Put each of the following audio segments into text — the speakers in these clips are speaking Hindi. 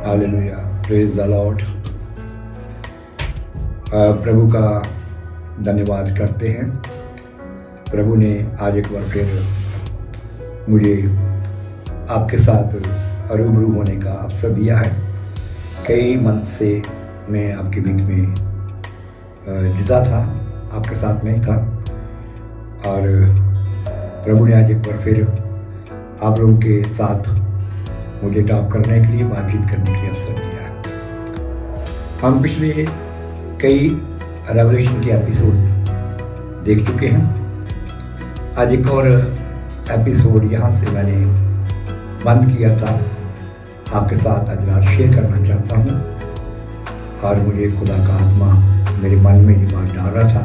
Hallelujah, praise the Lord. प्रभु का धन्यवाद करते हैं। प्रभु ने आज एक बार फिर मुझे आपके साथ रूबरू होने का अवसर दिया है। कई मंथ से मैं आपके बीच में जुदा था, आपके साथ नहीं था, और प्रभु ने आज एक बार फिर आप लोगों के साथ मुझे टॉक करने के लिए, बातचीत करने के लिए अवसर दिया है। हम पिछले कई रेवलेशन के एपिसोड देख चुके हैं। आज एक और एपिसोड यहाँ से मैंने बंद किया था, आपके साथ आज रात शेयर करना चाहता हूँ। और मुझे खुदा का आत्मा मेरे मन में ये बात डाल रहा था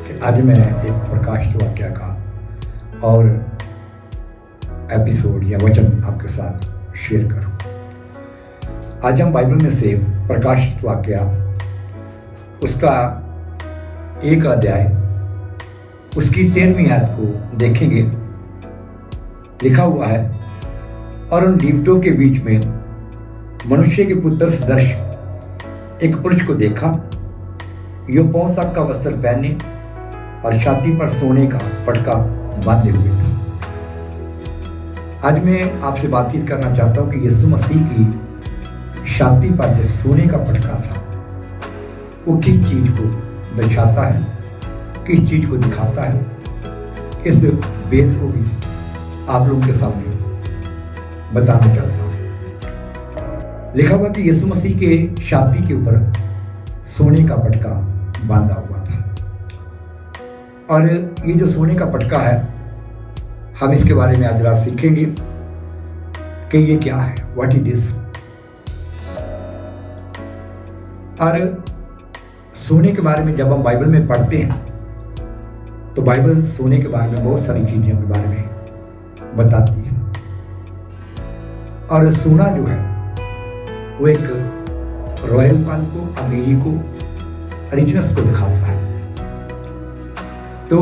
कि आज मैं एक प्रकाशित वाक्य का और एपिसोड या वचन आपके साथ शेयर करूं। आज हम बाइबल में से प्रकाशित वाक्य उसका 1 अध्याय उसकी 13वीं आयत को देखेंगे। लिखा हुआ है, और उन दीवटों के बीच में मनुष्य के पुत्र सदृश एक पुरुष को देखा, यो पांव तक का वस्त्र पहने और छाती पर सोने का पटका बांधे हुए था। आज मैं आपसे बातचीत करना चाहता हूं कि यीशु मसीह की छाती पर जो सोने का पटका था, वो किस चीज को दर्शाता है, किस चीज को दिखाता है, इस वेद को भी आप लोगों के सामने बताना चाहता हूं। लिखा हुआ कि यीशु मसीह के छाती के ऊपर सोने का पटका बांधा हुआ था। और ये जो सोने का पटका है, हम इसके बारे में आज रात सीखेंगे कि ये क्या है, व्हाट इज दिस। और सोने के बारे में जब हम बाइबल में पढ़ते हैं तो बाइबल सोने के बारे में बहुत सारी चीजों के बारे में बताती है। और सोना जो है वो एक रॉयलपन को, अमीरी को, रिचनेस को दिखाता है। तो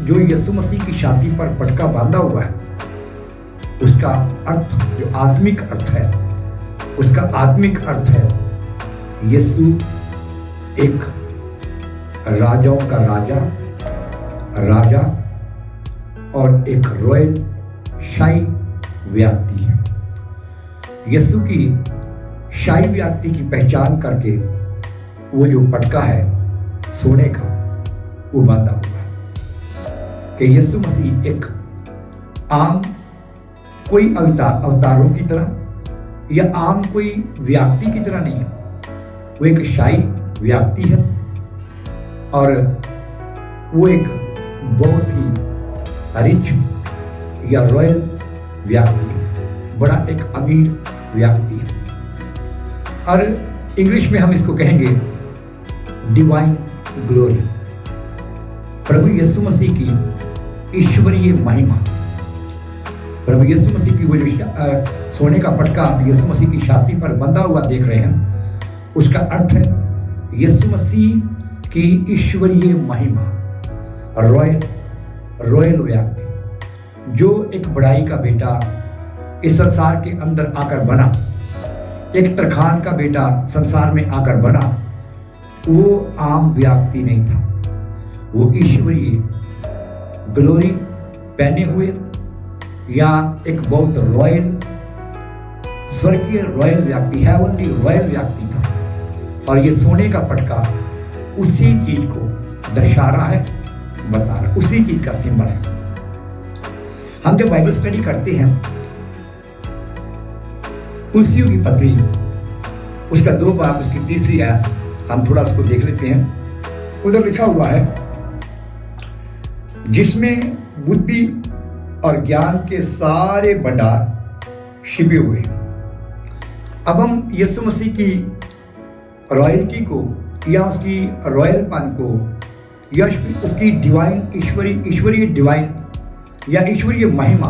जो यीशु मसीह की छाती पर पटका बांधा हुआ है, उसका अर्थ जो आत्मिक अर्थ है, उसका आत्मिक अर्थ है यीशु एक राजाओं का राजा और एक रॉयल शाही व्यक्ति है। यीशु की शाही व्यक्ति की पहचान करके वो जो पटका है सोने का, वो बांधा हुआ है कि यीशु मसीह एक आम कोई अवतारों की तरह या आम कोई व्यक्ति की तरह नहीं है। वो एक शाही व्यक्ति है और वो एक बहुत ही रिच या रॉयल व्यक्ति है, बड़ा एक अमीर व्यक्ति है। और इंग्लिश में हम इसको कहेंगे डिवाइन ग्लोरी। प्रभु यीशु मसीह की ईश्वरीय महिमा। प्रभु यीशु मसीह की वो जो सोने का पटका यीशु मसीह की छाती पर बंधा हुआ देख रहे हैं, उसका अर्थ है यीशु मसीह की ईश्वरीय महिमा, रॉयल व्यक्ति, जो एक बड़ाई का बेटा इस संसार के अंदर आकर बना, एक तरखान का बेटा संसार में आकर बना। वो आम व्यक्ति नहीं था, वो ईश्वरीय ग्लोरी पहने हुए या एक बहुत रॉयल, स्वर्गीय रॉयल व्यक्ति, हेवनली रॉयल व्यक्ति था। और ये सोने का पटका उसी चीज को दर्शा रहा है, बता रहा है, उसी चीज का सिंबल है। हम जब बाइबल स्टडी करते हैं, तुलसियों की पत्री उसका 2 बाब उसकी 3री आयत हम थोड़ा उसको देख लेते हैं। उधर लिखा हुआ है, जिसमें बुद्धि और ज्ञान के सारे भंडार छिपे हुए। अब हम यीशु मसीह की रॉयल्टी को या उसकी रॉयलपन को या उसकी डिवाइन ईश्वरीय डिवाइन या ईश्वरीय महिमा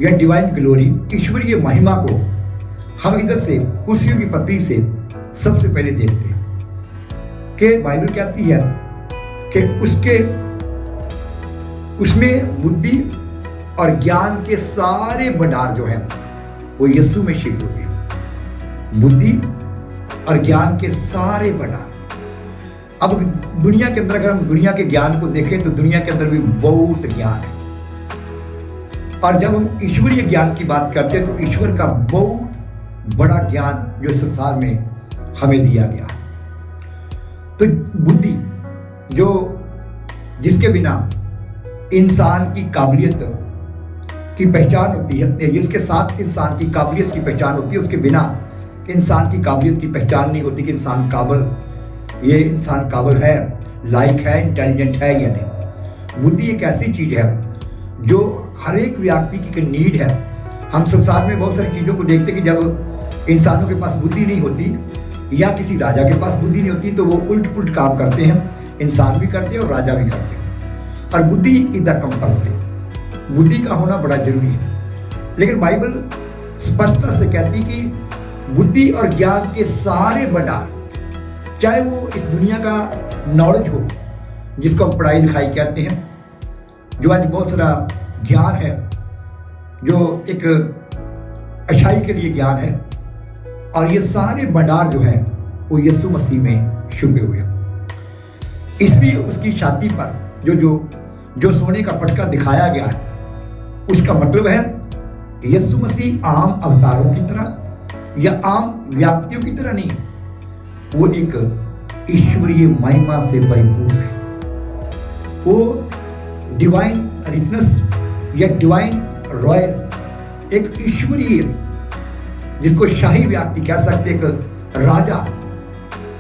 या डिवाइन ग्लोरी, ईश्वरीय महिमा को हम इधर से कुर्सियों की पत्री से सबसे पहले देखते हैं कि बाइबल कहती है कि उसमें बुद्धि और ज्ञान के सारे भंडार जो है वो यीशु में छिपे हुए हैं। बुद्धि और ज्ञान के सारे भंडार। अब दुनिया के अंदर अगर हम दुनिया के ज्ञान को देखें तो दुनिया के अंदर भी बहुत ज्ञान है, और जब हम ईश्वरीय ज्ञान की बात करते हैं तो ईश्वर का बहुत बड़ा ज्ञान जो संसार में हमें दिया गया। तो बुद्धि जो जिसके बिना इंसान की काबिलियत की पहचान होती है, जिसके साथ इंसान की काबिलियत की पहचान होती है, उसके बिना इंसान की काबिलियत की पहचान नहीं होती कि इंसान काबिल है, लायक है, इंटेलिजेंट है या नहीं। बुद्धि एक ऐसी चीज है जो हर एक व्यक्ति की नीड है। हम संसार में बहुत सारी चीजों को देखते हैं कि जब इंसानों के पास बुद्धि नहीं होती या किसी राजा के पास बुद्धि नहीं होती तो वो उल्ट पुलट काम करते हैं, इंसान भी करते हैं और राजा भी करते हैं। और बुद्धि इज द कंपल्सरी, बुद्धि का होना बड़ा जरूरी है। लेकिन बाइबल स्पष्टता से कहती कि बुद्धि और ज्ञान के सारे भंडार, चाहे वो इस दुनिया का नॉलेज हो जिसको हम पढ़ाई लिखाई कहते हैं, जो आज बहुत सारा ज्ञान है जो एक अच्छाई के लिए ज्ञान है, और ये सारे भंडार जो है वो यीशु मसीह में छुपे हुए हैं। इसलिए उसकी छाती पर जो सोने का पटका दिखाया गया है, उसका मतलब है यीशु मसीह आम अवतारों की तरह या आम व्यक्तियों की तरह नहीं, वो एक ईश्वरीय महिमा से परिपूर्ण है। वो डिवाइन रिचनेस या डिवाइन रॉयल, एक ईश्वरीय, जिसको शाही व्यक्ति कह सकते, एक राजा,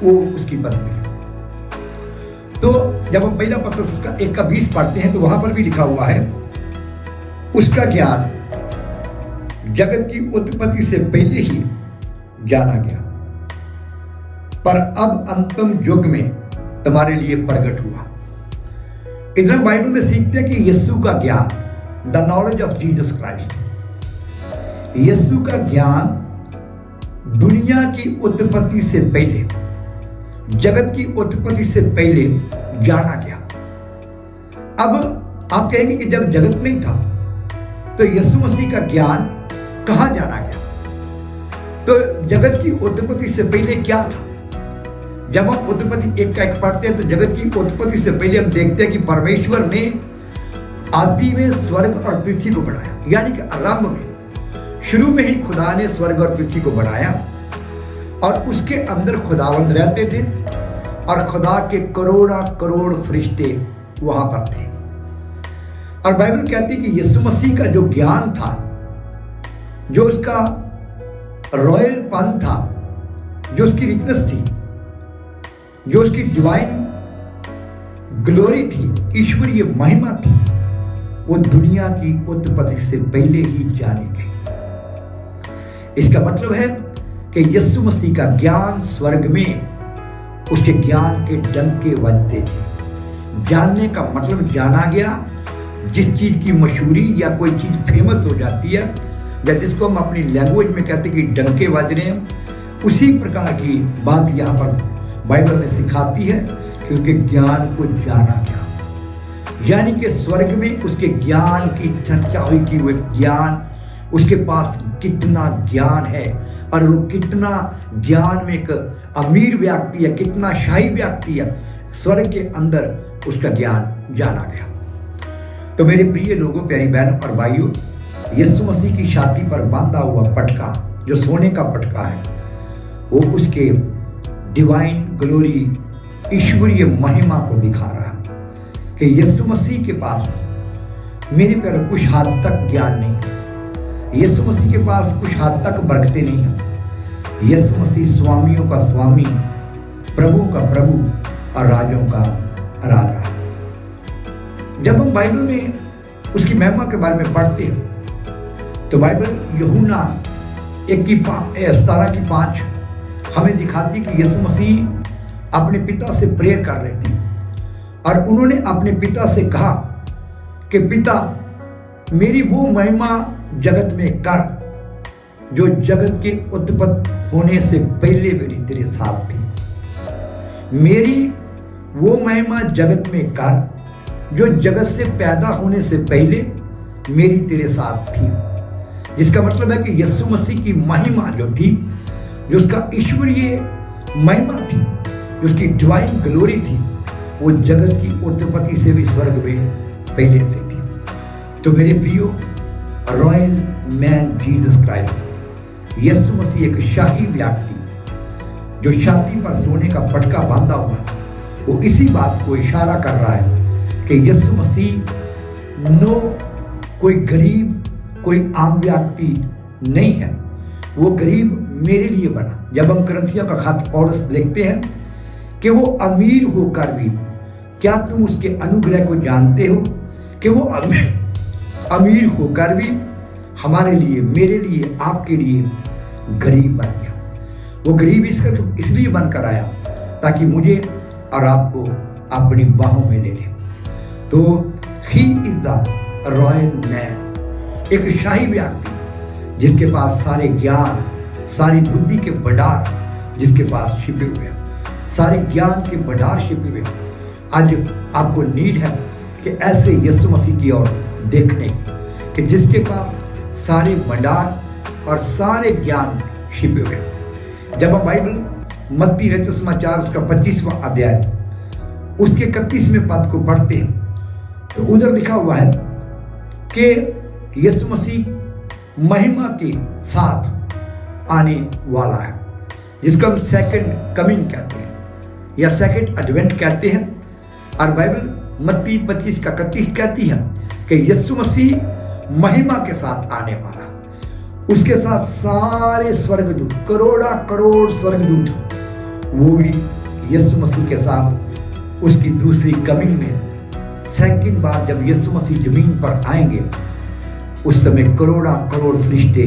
वो उसकी पत्नी है। तो जब हम पहला पत्र उसका 1:20 पढ़ते हैं तो वहां पर भी लिखा हुआ है, उसका ज्ञान जगत की उत्पत्ति से पहले ही जाना गया, पर अब अंतिम युग में तुम्हारे लिए प्रकट हुआ। इधर बाइबल में सीखते हैं कि यीशु का ज्ञान, the knowledge of Jesus Christ, Yeshu का ज्ञान दुनिया की उत्पत्ति से पहले, जगत की उत्पत्ति से पहले जाना गया। अब आप कहेंगे कि जब जगत नहीं था तो यीशु मसीह का ज्ञान कहां जाना गया? तो जगत की उत्पत्ति से पहले क्या था? जब हम उत्पत्ति 1:1 पढ़ते हैं तो जगत की उत्पत्ति से पहले हम देखते हैं कि परमेश्वर ने आदि में स्वर्ग और पृथ्वी को बनाया, यानी कि आरंभ में, शुरू में ही खुदा ने स्वर्ग और पृथ्वी को बनाया, और उसके अंदर खुदावंद रहते थे, और खुदा के करोड़ फरिश्ते वहां पर थे। और बाइबल कहती है कि यीशु मसीह का जो ज्ञान था, जो उसका रॉयलपन था, जो उसकी रिचनेस थी, जो उसकी डिवाइन ग्लोरी थी, ईश्वरीय महिमा थी, वो दुनिया की उत्पत्ति से पहले ही जानी गई। इसका मतलब है कि यीशु मसीह का ज्ञान स्वर्ग में उसके ज्ञान के डंके बजते थे। जानने का मतलब जाना गया, जिस चीज की मशहूरी या कोई चीज फेमस हो जाती है, या जिसको हम अपनी लैंग्वेज में कहते हैं कि डंके बज रहे हैं, उसी प्रकार की बात यहाँ पर बाइबल में सिखाती है कि उसके ज्ञान को जाना गया, यानी कि स्वर्ग में उसके ज्ञान की चर्चा हुई कि वो ज्ञान, उसके पास कितना ज्ञान है, और वो कितना ज्ञान में एक अमीर व्यक्ति है, कितना शाही व्यक्ति है। स्वर्ग के अंदर उसका ज्ञान जाना गया। तो मेरे प्रिय लोगों, प्यारी बहनों और भाइयों, यीशु मसीह की छाती पर बांधा हुआ पटका, जो सोने का पटका है, वो उसके डिवाइन ग्लोरी, ईश्वरीय महिमा को दिखा रहा है कि यीशु मसीह के पास मेरे पर कुछ हद तक ज्ञान नहीं है, यीशु मसीह के पास कुछ हद तक बरकते नहीं है। यीशु मसीह स्वामियों का स्वामी, प्रभु का प्रभु और राजों का राजा है। जब हम बाइबल में उसकी महिमा के बारे में पढ़ते हैं तो बाइबल यूहन्ना 1:17-5 हमें दिखाती कि यीशु मसीह अपने पिता से प्रेयर कर रहे थे, और उन्होंने अपने पिता से कहा कि पिता, मेरी वो महिमा जगत में कर जो जगत के उत्पत्ति होने से पहले मेरी तेरे साथ थी। मेरी वो महिमा जगत में कर जो जगत से पैदा होने से पहले मेरी तेरे साथ थी। जिसका मतलब है कि यीशु मसीह की महिमा जो थी जो उसका ईश्वरीय महिमा थी, जो उसकी डिवाइन ग्लोरी थी, वो जगत की उत्पत्ति से भी स्वर्ग में पहले से थी। तो मेरे प्रियो, रॉयल मैन जीसस क्राइस्ट, यीशु मसीह एक शाही व्यक्ति जो छाती पर सोने का पटका बांधा हुआ, वो इसी बात को इशारा कर रहा है कि यीशु मसीह कोई गरीब, कोई आम व्यक्ति नहीं है। वो गरीब मेरे लिए बना। जब हम करंथियों का खत पौलुस लिखते हैं कि वो अमीर होकर भी, क्या तुम उसके अनुग्रह को जानते हो कि वो अमीर होकर भी हमारे लिए, मेरे लिए, आपके लिए गरीब बन गया। वो गरीब इसलिए बनकर आया ताकि मुझे और आपको अपनी बाहों में ले ले। तो he is the royal man, एक शाही व्यक्ति जिसके पास सारे ज्ञान, सारी बुद्धि के भंडार जिसके पास छिपे हुए हैं, सारे ज्ञान के भंडार छिपे हुए हैं। आज आपको नीड है कि ऐसे यीशु मसीह की ओर देखने की, कि जिसके पास सारे भंडार और सारे ज्ञान छिपे हुए हैं। जब हम बाइबल मत्ती रचित समाचार उसका 25वां अध्याय उसके 31वें पद को पढ़ते हैं तो उधर लिखा हुआ है कि यीशु मसीह महिमा के साथ आने वाला है, जिसको हम सेकंड कमिंग कहते हैं या सेकंड एडवेंट कहते हैं। और बाइबल मत्ती 25 का 31 कहती है कि यीशु मसीह महिमा के साथ आने वाला, उसके साथ सारे स्वर्गदूत, करोड़ा करोड़ स्वर्गदूत, वो भी यीशु मसीह के साथ उसकी दूसरी कमिंग में, सेकंड बार जब यीशु मसीह जमीन पर आएंगे, उस समय करोड़ा करोड़ फरिश्ते,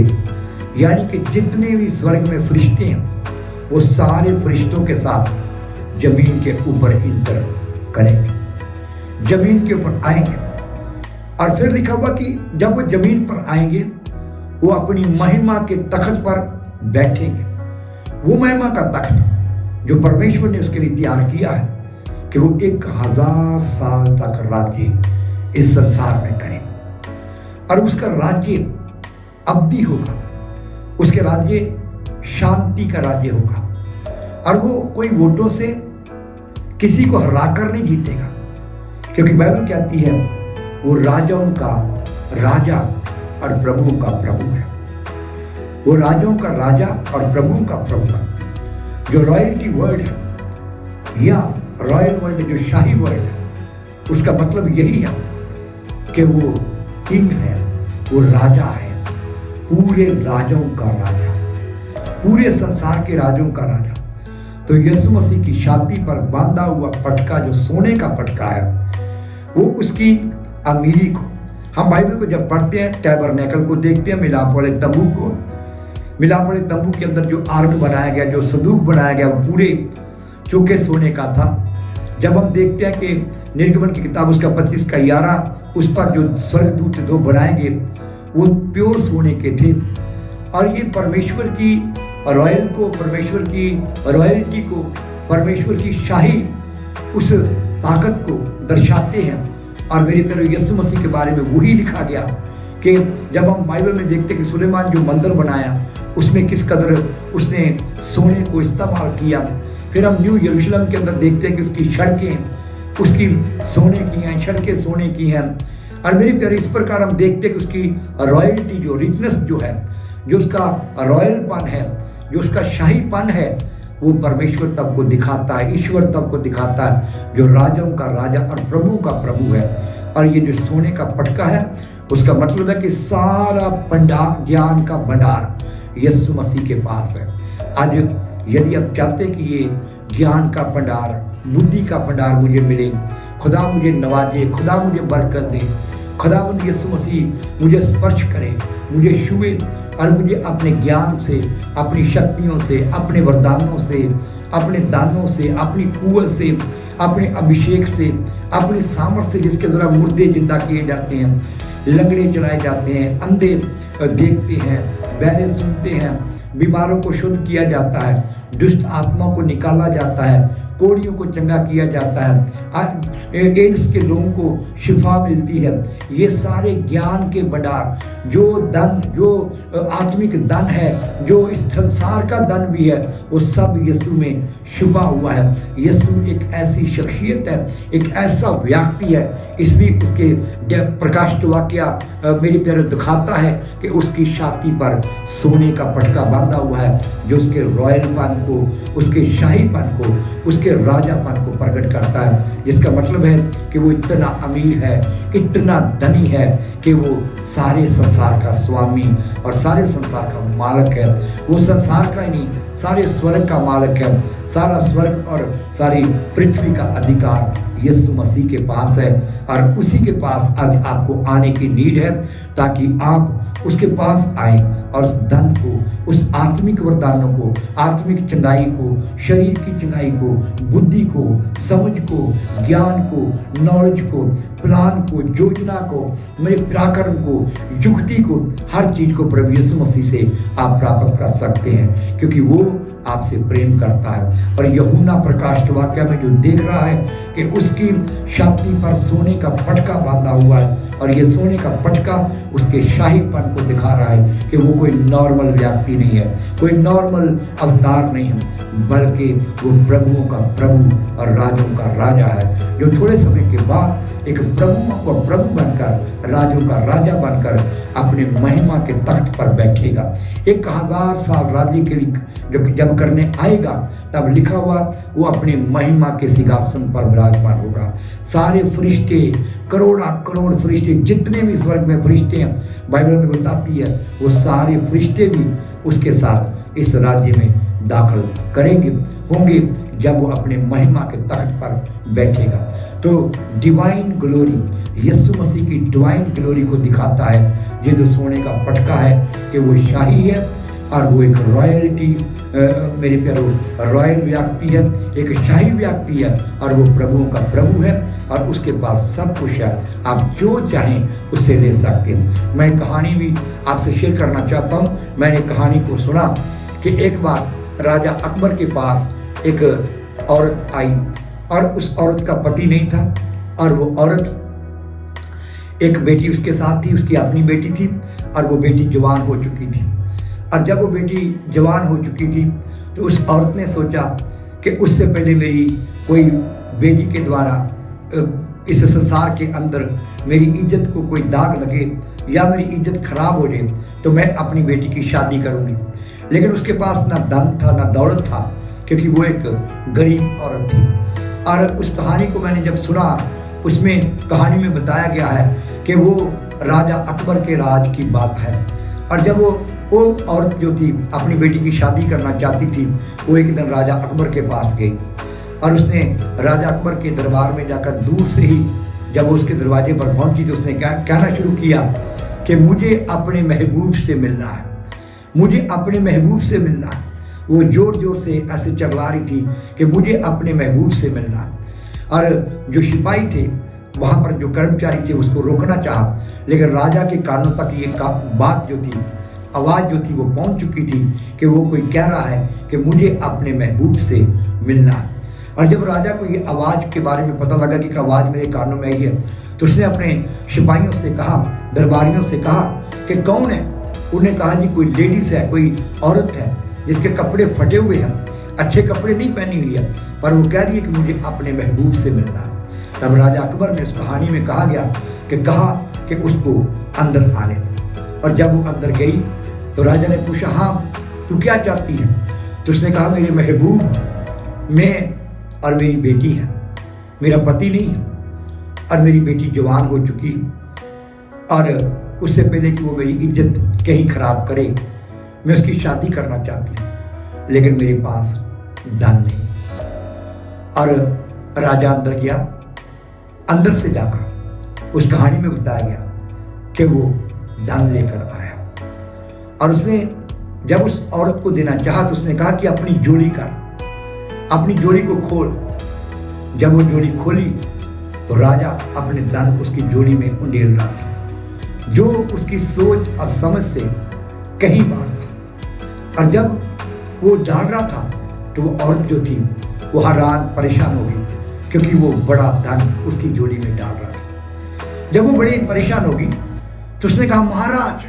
यानी कि जितने भी स्वर्ग में फरिश्ते हैं, वो सारे फरिश्तों के साथ जमीन के ऊपर इंटर करेंगे, जमीन के ऊपर आएंगे। और फिर लिखा हुआ कि जब वो जमीन पर आएंगे, वो अपनी महिमा के तख्त पर बैठेंगे। वो महिमा का तख्त जो परमेश्वर ने उसके लिए तैयार किया है कि वो 1000 साल तक राज्य इस संसार में करें, और उसका राज्य अवधि होगा, उसके राज्य शांति का राज्य होगा, और वो कोई वोटों से किसी को हराकर नहीं जीतेगा, क्योंकि बाइबल कहती है वो राजाओं का राजा और प्रभुओं का प्रभु है। वो राजाओं का राजा और प्रभुओं का प्रभु है। जो रॉयल्टी वर्ड है या रॉयल वर्ड, जो शाही वर्ड है, उसका मतलब यही है कि वो किंग है, वो राजा है, पूरे राजाओं का राजा, पूरे संसार के राजाओं का राजा। तो यीशु मसीह की छाती पर बांधा हुआ पटका, जो सोने का पटका है, वो उसकी अमीरी को, हम बाइबल को जब पढ़ते हैं, टैबरनेकल को देखते हैं, मिलाप वाले तंबू को, मिलाप वाले तंबू के अंदर जो आर्क बनाया गया, जो संदूक बनाया गया, वो पूरे चौके सोने का था। जब हम देखते हैं कि निर्गमन की किताब उसका 25 का 11, उस पर जो स्वर्गदूत दो बनाएंगे, वो प्योर सोने के थे। और ये परमेश्वर की रॉयल को, परमेश्वर की रॉयल्टी को, परमेश्वर की शाही उस ताकत को दर्शाते हैं। और मेरी तरह यीशु मसीह के बारे में वही लिखा गया कि जब हम बाइबल में देखते हैं कि सुलेमान जो मंदिर बनाया, उसमें किस कदर उसने सोने को इस्तेमाल किया। फिर हम न्यू यरूशलेम के अंदर देखते हैं कि उसकी सड़कें उसकी सोने की हैं, सड़कें सोने की हैं। और मेरे प्यारे, इस प्रकार हम देखते हैं कि उसकी रॉयल्टी, जो रिचनेस जो है, जो उसका रॉयलपन है, जो उसका शाहीपन है, वो परमेश्वर तब को दिखाता है, ईश्वर तब को दिखाता है जो राजाओं का राजा और प्रभु का प्रभु है। और ये जो सोने का पटका है, उसका मतलब है कि सारा भंडार, ज्ञान का भंडार यीशु मसीह के पास है। आज यदि आप चाहते कि ये ज्ञान का भंडार, बुद्धि का भंडार मुझे मिले, खुदा मुझे नवाजे, खुदा मुझे बरकत दे, खुदा यीशु मसीह मुझे स्पर्श करे, मुझे छुए और मुझे अपने ज्ञान से, अपनी शक्तियों से, अपने वरदानों से, अपने दानों से, अपनी कुव्वत से, अपने अभिषेक से, अपनी सामर्थ्य से, जिसके द्वारा मुर्दे जिंदा किए जाते हैं, लंगड़े चलाए जाते हैं, अंधे देखते हैं, बहरे सुनते हैं, बीमारों को शुद्ध किया जाता है, दुष्ट आत्माओं को निकाला जाता है, कोढ़ियों को चंगा किया जाता है, एड्स के लोगों को शिफा मिलती है। ये सारे ज्ञान के भंडार, जो धन, जो आत्मिक धन है, जो इस संसार का धन भी है, वो सब यीशु में छुपा हुआ है। यीशु एक ऐसी शख्सियत है, एक ऐसा व्यक्ति है, इसलिए उसके प्रकाशित वाक्य मेरे प्यारे दिखाता है कि उसकी छाती पर सोने का पटका बांधा हुआ है, जो उसके रॉयलपन को, उसके शाहीपन को, उसके राजापन को प्रकट करता है। जिसका मतलब है कि वो इतना अमीर है, इतना धनी है कि वो सारे संसार का स्वामी और सारे संसार का मालिक है। वो संसार का ही नहीं, सारे स्वर्ग का मालिक है। सारा स्वर्ग और सारी पृथ्वी का अधिकार यीशु मसीह के पास है, और उसी के पास आज आपको आने की नीड है, ताकि आप उसके पास आए और उस धन को, उस आत्मिक वरदानों को, आत्मिक चंगाई को, शरीर की चंगाई को, बुद्धि को, समझ को, ज्ञान को, नॉलेज को, प्लान को, योजना को, मेरे पराक्रम को, युक्ति को, हर चीज को प्रभु यीशु मसीह से आप प्राप्त कर सकते हैं, क्योंकि वो आपसे प्रेम करता है। और यूहन्ना प्रकाशित वाक्य में जो देख रहा है कि उसकी छाती पर सोने का पटका बांधा हुआ है, और ये सोने का पटका उसके शाहीपन को दिखा रहा है कि वो कोई नॉर्मल व्यक्ति नहीं है, कोई नॉर्मल अवतार नहीं है, बल्कि वो प्रभुओं का प्रभु और राजों का राजा है, जो थोड़े समय के बाद एक प्रभु बनकर, राजों का राजा बनकर अपने महिमा के तख्त पर बैठेगा। 1000 साल राज्य के लिए जब करने आएगा, तब लिखा हुआ वो अपने महिमा के सिंहासन पर विराजमान होगा। सारे फरिश्ते, करोड़ फरिश्ते, जितने भी स्वर्ग में फरिश्ते हैं, बाइबल में बताती है, वो सारे फरिश्ते भी उसके साथ इस राज्य में दाखिल होंगे जब वो अपने महिमा के तख्त पर बैठेगा। तो डिवाइन ग्लोरी, यीशु मसीह की डिवाइन ग्लोरी को दिखाता है। ये जो सोने का पटका है कि वो शाही है, और वो एक रॉयल्टी, मेरे प्यारो, रॉयल व्यक्ति है, एक शाही व्यक्ति है, और वो प्रभुओं का प्रभु है, और उसके पास सब कुछ है। आप जो चाहें उससे ले सकते हैं। मैं कहानी भी आपसे शेयर करना चाहता हूँ। मैंने कहानी को सुना कि एक बार राजा अकबर के पास एक औरत आई, और उस औरत का पति नहीं था, और वो औरत, एक बेटी उसके साथ थी, उसकी अपनी बेटी थी, और वो बेटी जवान हो चुकी थी। और जब वो बेटी जवान हो चुकी थी, तो उस औरत ने सोचा कि उससे पहले मेरी कोई बेटी के द्वारा इस संसार के अंदर मेरी इज्जत को कोई दाग लगे या मेरी इज्जत खराब हो जाए, तो मैं अपनी बेटी की शादी करूंगी। लेकिन उसके पास ना धन था, ना दौलत था, क्योंकि वो एक गरीब औरत थी। और उस कहानी को मैंने जब सुना, उसमें कहानी में बताया गया है कि वो राजा अकबर के राज की बात है। और जब वो औरत जो थी अपनी बेटी की शादी करना चाहती थी, वो एक दिन राजा अकबर के पास गई, और उसने राजा अकबर के दरबार में जाकर दूर से ही जब वो उसके दरवाजे पर पहुंची, तो उसने कहना शुरू किया कि मुझे अपने महबूब से मिलना है, मुझे अपने महबूब से मिलना है। वो जोर जोर से ऐसे चिल्ला रही थी कि मुझे अपने महबूब से मिलना है। और जो सिपाही थे वहाँ पर, जो कर्मचारी थे, उसको रोकना चाहा, लेकिन राजा के कानों तक ये बात जो थी, आवाज़ जो थी, वो पहुँच चुकी थी कि वो कोई कह रहा है कि मुझे अपने महबूब से मिलना है। और जब राजा को ये आवाज़ के बारे में पता लगा कि आवाज़ मेरे कानों में आई है, तो उसने अपने सिपाहियों से कहा, दरबारियों से कहा कि कौन है। उन्हें कहा जी कोई लेडीज है, कोई औरत है जिसके कपड़े फटे हुए हैं, अच्छे कपड़े नहीं पहनी हुई है, पर वो कह रही है कि मुझे अपने महबूब से मिलना है। तब राजा अकबर ने उस कहानी में कहा कि उसको अंदर आने दो। और जब वो अंदर गई तो राजा ने पूछा, हाँ तू क्या चाहती है? तो उसने कहा, मेरे महबूब, मैं और मेरी बेटी है, मेरा पति नहीं है, और मेरी बेटी जवान हो चुकी, और उससे पहले कि वो मेरी इज्जत कहीं खराब करे, मैं उसकी शादी करना चाहती हूँ, लेकिन मेरे पास धन नहीं। और राजा अंदर गया, अंदर से जाकर उस कहानी में बताया गया कि वो धन लेकर आया, और उसने जब उस औरत को देना चाहा तो उसने कहा कि अपनी जोड़ी कर, अपनी जोड़ी को खोल। जब वो जोड़ी खोली तो राजा अपने धन उसकी जोड़ी में उंडेल रहा था, जो उसकी सोच और समझ से कहीं बाहर था। और जब वो डाल रहा था तो वो औरत जो थी वो हैरान परेशान हो गई, क्योंकि वो बड़ा धन उसकी झोली में डाल रहा था। जब वो बड़ी परेशान होगी तो उसने कहा, महाराज,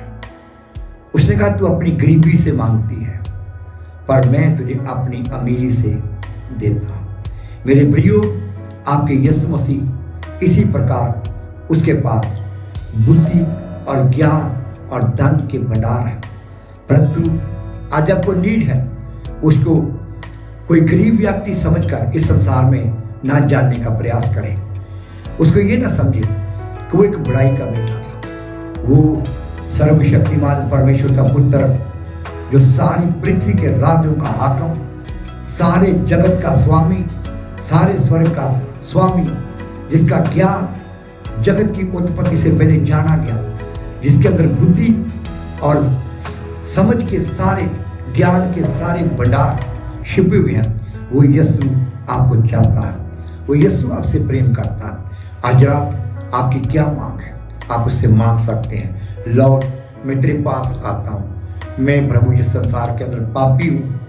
उसने कहा, तू अपनी गरीबी से मांगती है, पर मैं तुझे अपनी अमीरी से देता हूं। मेरे प्रियो, आपके यीशु मसीह इसी प्रकार उसके पास बुद्धि और ज्ञान और धन के भंडार है, परंतु आज आपको नीड है, उसको कोई गरीब व्यक्ति समझकर इस संसार में ना जानने का प्रयास करे। उसको ये ना समझे कि वो एक बड़ाई का बेटा था, वो सर्वशक्तिमान परमेश्वर का पुत्र, जो सारी पृथ्वी के राज्यों का हाकिम, सारे जगत का स्वामी, सारे स्वर्ग का स्वामी, जिसका ज्ञान जगत की उत्पत्ति से पहले जाना गया, जिसके अंदर बुद्धि और समझ के सारे ज्ञान के सारे भंडार छिपे हुए हैं, वो यीशु आपको चाहता है, वो यीशु आपसे प्रेम करता है। आज रात आपकी क्या मांग है, आप उससे मांग सकते हैं। लॉर्ड, मैं तेरे पास आता हूँ, मैं प्रभु इस संसार के अंदर पापी हूँ,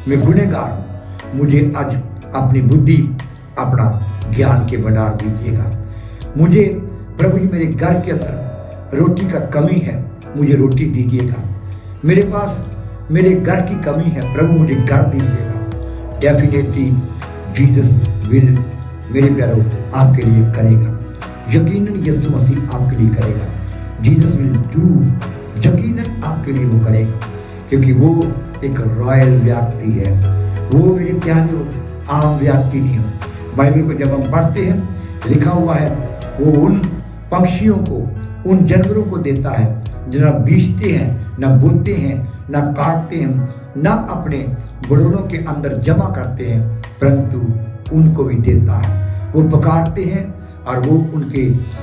मैं गुनहगार हूँ, मुझे आज अपनी बुद्धि, अपना ज्ञान के भंडार दीजिएगा। मुझे प्रभु जी मेरे घर के अंदर रोटी का कमी है, मुझे रोटी दीजिएगा। मेरे पास मेरे घर की कमी है, प्रभु मुझे घर दीजिएगा। डेफिनेटली जीसस विल, मेरे प्यारों, आपके लिए करेगा। यकीनन यीशु मसीह आपके लिए करेगा। जीसस विल डू, यकीनन आपके लिए वो करेगा, क्योंकि वो एक रॉयल व्यक्ति है। वो मेरे प्यारों आम व्यक्ति नहीं है। बाइबल को जब हम पढ़ते हैं, लिखा हुआ है, वो उन पक्षियों को, उन जानवरों को देता है जो ना बीजते हैं, ना बोते हैं, ना काटते हैं, ना अपने बड़ों के अंदर जमा करते हैं, परंतु उनको भी देता है। वो पकाते हैं और वो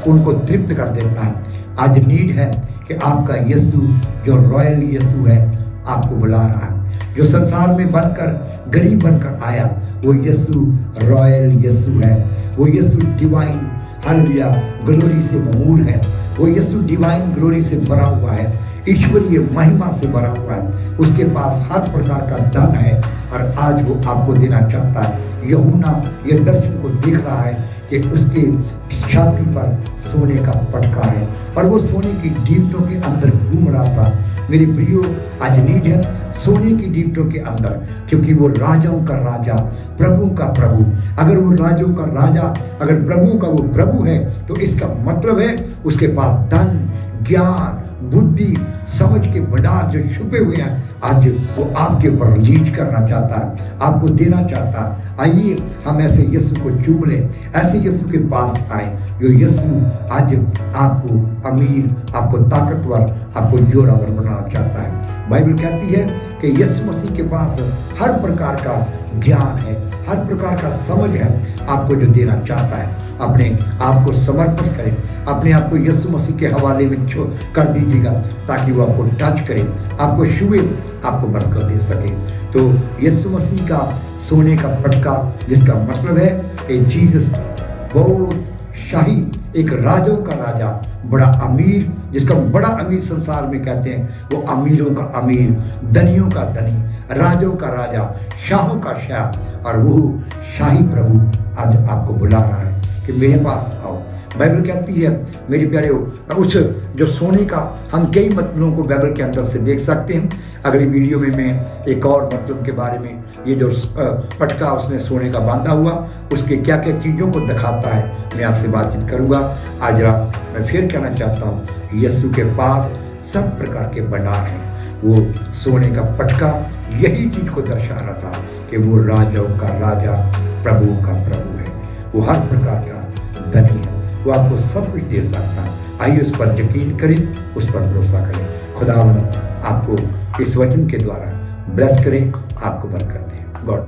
उनको तृप्त कर देता है। आज नीड है कि आपका यीशु, जो रॉयल यीशु है, आपको बुला रहा है। जो संसार में बनकर, गरीब बनकर आया, वो यीशु रॉयल यीशु है। वो यीशु डिवाइन, हालेलुया, ग्लोरी से ममूर है। वो यीशु डिवाइन ग्लोरी से भरा हुआ है, ईश्वरीय महिमा से भरा हुआ है। उसके पास हर प्रकार का धन है और आज वो आपको देना चाहता है। यूहन्ना ये दर्शन को देख रहा है कि उसके छाती पर सोने का पटका है और वो सोने की दीपटों के अंदर घूम रहा था। मेरे प्रियो, आज नीड है सोने की दीपटों के अंदर, क्योंकि वो राजाओं का राजा, प्रभु का प्रभु। अगर वो राजाओं का राजा, अगर प्रभु का वो प्रभु है, तो इसका मतलब है उसके पास धन, ज्ञान, बुद्धि, समझ के भंडार जो छुपे हुए हैं, आज वो आपके ऊपर रिलीज करना चाहता है, आपको देना चाहता है। आइए हम ऐसे यीशु को चूम लें, ऐसे यीशु के पास आए, जो यीशु आज आपको अमीर, आपको ताकतवर, आपको जोरावर बनाना चाहता है। बाइबल कहती है कि यीशु मसीह के पास हर प्रकार का ज्ञान है, हर प्रकार का समझ है, आपको जो देना चाहता है। अपने आप को समर्पित करें, अपने आप को यीशु मसीह के हवाले में कर दीजिएगा, ताकि वो आपको टच करे, आपको छुए, आपको बरकत दे सके। तो यीशु मसीह का सोने का पटका, जिसका मतलब है कि जीसस बहुत शाही, एक राजों का राजा, बड़ा अमीर, जिसका बड़ा अमीर संसार में कहते हैं, वो अमीरों का अमीर, धनियों का धनी, राजों का राजा, शाहों का शाह, और वो शाही प्रभु आज आपको बुला रहा है कि मेरे पास आओ। बाइबल कहती है मेरे प्यारे, उस जो सोने का, हम कई मतलबों को बाइबल के अंदर से देख सकते हैं। अगली वीडियो में मैं एक और मतलब के बारे में, ये जो पटका उसने सोने का बांधा हुआ, उसके क्या क्या चीज़ों को दिखाता है, मैं आपसे बातचीत करूंगा। आज रात मैं फिर कहना चाहता हूँ, यीशु के पास सब प्रकार के भंडार हैं। वो सोने का पटका यही चीज को दर्शा रहा था कि वो राजाओं का राजा, प्रभु का प्रभु है। वो हर प्रकार का धनी है, वो आपको सब कुछ दे सकता है। आइए उस पर यकीन करें, उस पर भरोसा करें। खुदावंद आपको इस वचन के द्वारा ब्लेस करें, आपको बरकत दे। गॉड